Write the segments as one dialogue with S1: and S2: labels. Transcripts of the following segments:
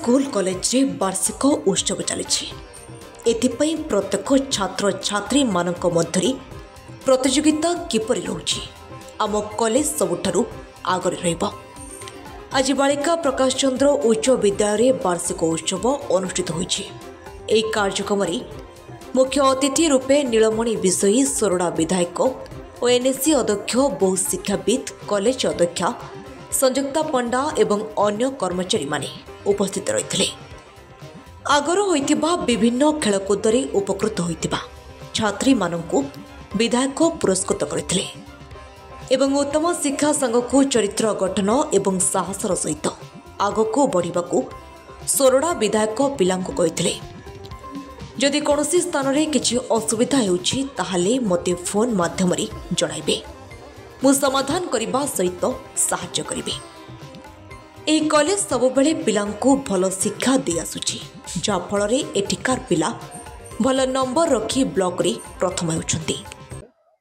S1: School college रे वार्षिक उत्सव चली एथिपाई प्रत्येक छात्र छात्री मानक मध्य प्रतियोगिता किपर रोचे आम कॉलेज सबुठारु आगरे रहिबो। आज बालिका प्रकाश चंद्र उच्च विद्यालय वार्षिक उत्सव अनुष्ठित होइछि। एही कार्यक्रम मुख्य अतिथि रूपे नीलमणि विषयी सोरडा विधायक और एनएससी अध्यक्ष बहु शिक्षाविद कॉलेज अध्यक्षा संयुक्ता पंडा एवं अन्य कर्मचारी माने उपस्थित रही आगर होइतिबा विभिन्न खेलकूद उपकृत होइतिबा छात्री मानकु विधायक पुरस्कृत करथिले एवं उत्तम शिक्षा संघ चरित्र गठन एवं साहसर सहित आगको बढ़िबाकू सोरडा विधायक पिलांकु कहिथिले जदि कौनसी स्थान रे किछि असुविधा हेउछि ताहाले मते फोन माध्यम रे जणाइबे मु समाधान करबा सहित सहाय्य करिबे। एही कॉलेज सबुबेले पिलांकु भल शिक्षा दे आसुछि जाफल रे एठिकार पिला भल नंबर रखी ब्लॉक रे प्रथम हेउछन्ति।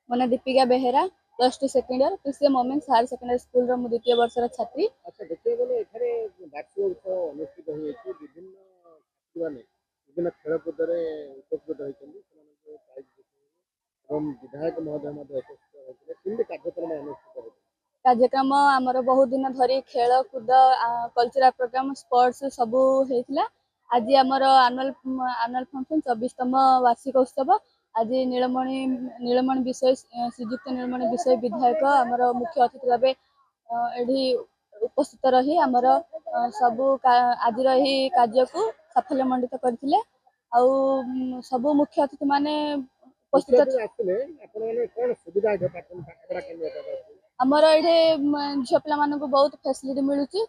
S2: मने Deepika Behera +2 second year PCA moments higher secondary school रो मु द्वितीय वर्षर छात्री।
S3: अच्छा देखिए बोले एठारे वार्षिक उत्सव अनुष्ठित होइछि विभिन्न छात्री माने विभिन्न खेलकूद रे उपकृत होइछन्ति सेमानक प्राइज एवं विधायक महोदय मध्ये उपस्थित होइछले किंतु कार्यक्रम अनुष्ठित होइछि।
S2: कार्यक्रम आमर बहुत दिन धरी खेल कूद कल्चरल प्रोग्राम स्पोर्ट्स सबू होइथिला। आज आमर एनुअल फंक्शन 24तम वार्षिक उत्सव। आज नीलमणि विषय श्रीजुक्त नीलमणि विषय विधायक आमर मुख्य अतिथि भाव एठी उपस्थित रही आमर सबू आज कार्य को साफल्यमंडित करथिले। आउ सबू मुख्य अतिथि माने उपस्थित
S3: आथिले आपण माने कोन सुविधा है पाठपढ़ा केन्द्र
S2: आमर ये झील पिला मानक बहुत फैसिलिटी मिलूची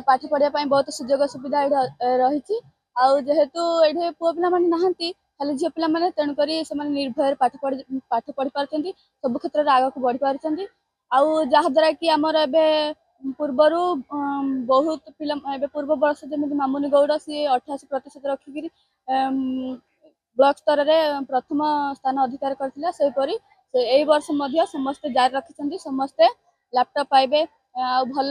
S2: पाठ पढ़िया बहुत सुजोग सुविधा रही जेहेतु ये पुओ पिला माने नहांती खाली झील पिला माने तेणुक निर्भय पाठ पढ़ी पार्टी सब क्षेत्र में आगे बढ़ी पार्टी आउ जहाद्वारा कि आमर ए पूर्वर बहुत पिला पूर्व वर्ष जमी मामुनी गौड़ सी 88% रखिकी ब्लॉक स्तर में प्रथम स्थान अधिकार करथिला। सेपरी एई वर्ष मध्य समस्ते जारी रखिछन्ति समस्ते लैपटॉप पाइबे भल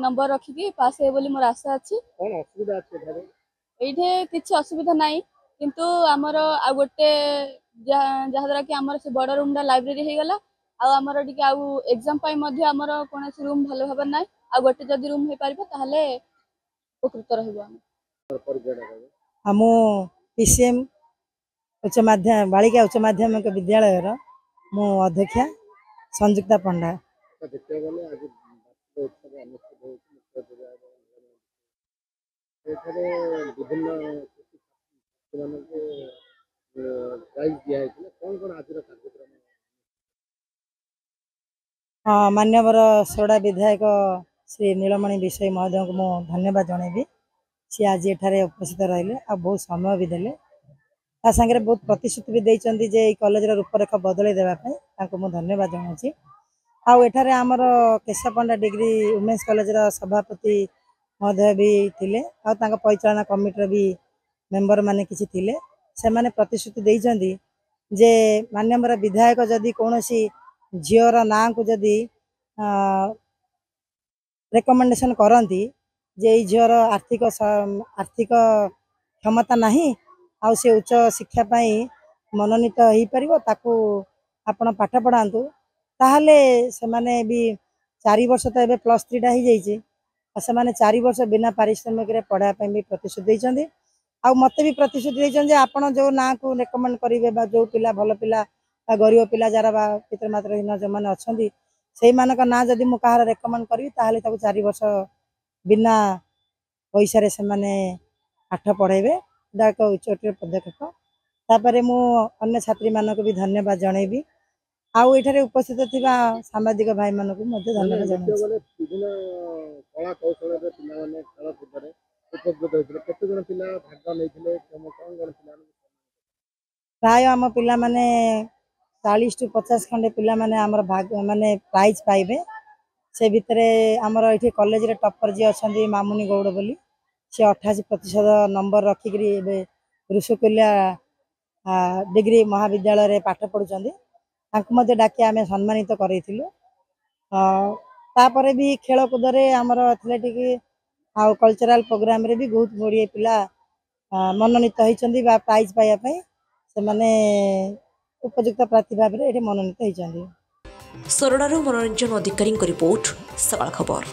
S2: नंबर रखिकी पास हे बोली मोर आशा अछि।
S3: कोन असुविधा अछि एठारे
S2: एठे किछि असुविधा नाही किंतु आमर आ गोटे जहाद्वारा कि आमर से बड़ रूम लाइब्रेरी हे गला आमर टिके आउ एग्जाम पाई मध्य आमर कोनोसी रूम भलो भाबे नाही आ गोटे जदि रूम हे पारिबो ताहाले उपकृत रहबो।
S4: हम पीसीएम उच्च माध्यमिक बालिका उच्च माध्यमिक विद्यालय मो अध्यक्षा संयुक्ता पंडा।
S3: देखिए बोले आज उत्सव अनुष्ठित होइछि विभिन्न मानक प्राइज दिया है कौन कौन आज कार्यक्रम
S4: मान्यवर सोरडा विधायक श्री नीलमणि विषय महोदय को मु धन्यवाद जनइबी। सी आज एठारे उपस्थित रहिले आ बहुत समय भी देले ता संगे बहुत प्रतिश्रुति भी देइचंदी जे कॉलेज रो रूपरेख बदलै देबा पई ताको मु धन्यवाद जनाउछि। आ एठारे हमर केशव पंडा डिग्री वुमेन्स कॉलेज रो सभापति महोदय भी थिले आ तांका परिचालना कमिटी रो भी मेंबर माने किछि थिले से माने प्रतिश्रुति देइचंदी जे मान्यवर विधायक जदि कोनोसी झियर ना को जदि रेकमेंडेशन करंती जे झियर आर्थिक क्षमता नहीं आ से उच्च शिक्षा पाई मनोनीत हो पारिबो ताकू आपण पाठ पढ़ांतु ताहले से माने भी 4 वर्ष तो एबे +3 टा ही जाइए से माने 4 वर्ष बिना पारिश्रमिक रे पढ़ा पे भी प्रतिश्रुति देइचंदी आ मते भी प्रतिश्रुति देइचंदी जे आपण जो ना को रेकमेंड करिवे बा जो पिला भल पिला गरीब पिला जरा बा पितर मात्रहीन जो माने अछंदी सेही मानक ना जदि मु कहार रेकमेंड करी ताहले ताको 4 वर्ष बिना पैसा रे से माने पाठ पढ़ेबे दाक उच्चतर पदक्षेप तापरे मु अन्य छात्री मानक भी धन्यवाद जनइबी। आउ एठारे उपस्थित थिबा सामाजिक भाई मानक मध्ये धन्यवाद जनइबी।
S3: विभिन्न कला कौशल रे पिला माने खेल कूद रे उपकृत होइथिले केते जन पिला भाग लेथिले कोन कोन पिला
S4: प्राय आम पिला माने 40 टू 50 खंडे पिला माने हमर भाग माने प्राइज पाइबे से भितरे हमर एठी कॉलेज रे टॉपर जी अछंदी मामुनी गौड़ बोली से 88% नंबर रखिकरी एबे ऋषिकुल्या डिग्री महाविद्यालय रे पाठ पढुचंदी तांको मध्ये डाकी आमे सम्मानित करैथिलु। तापरे भी खेल कूद रे हमर एथलेटिक आउ कल्चरल प्रोग्राम रे भी बहुत गुड़िए पिला मनोनीत होती प्राइज पाइबा से माने उपयुक्त प्रार्थी भाव में मनोनीत होती।
S1: सोरडारू मनोरंजन अधिकारी रिपोर्ट सकाळ खबर।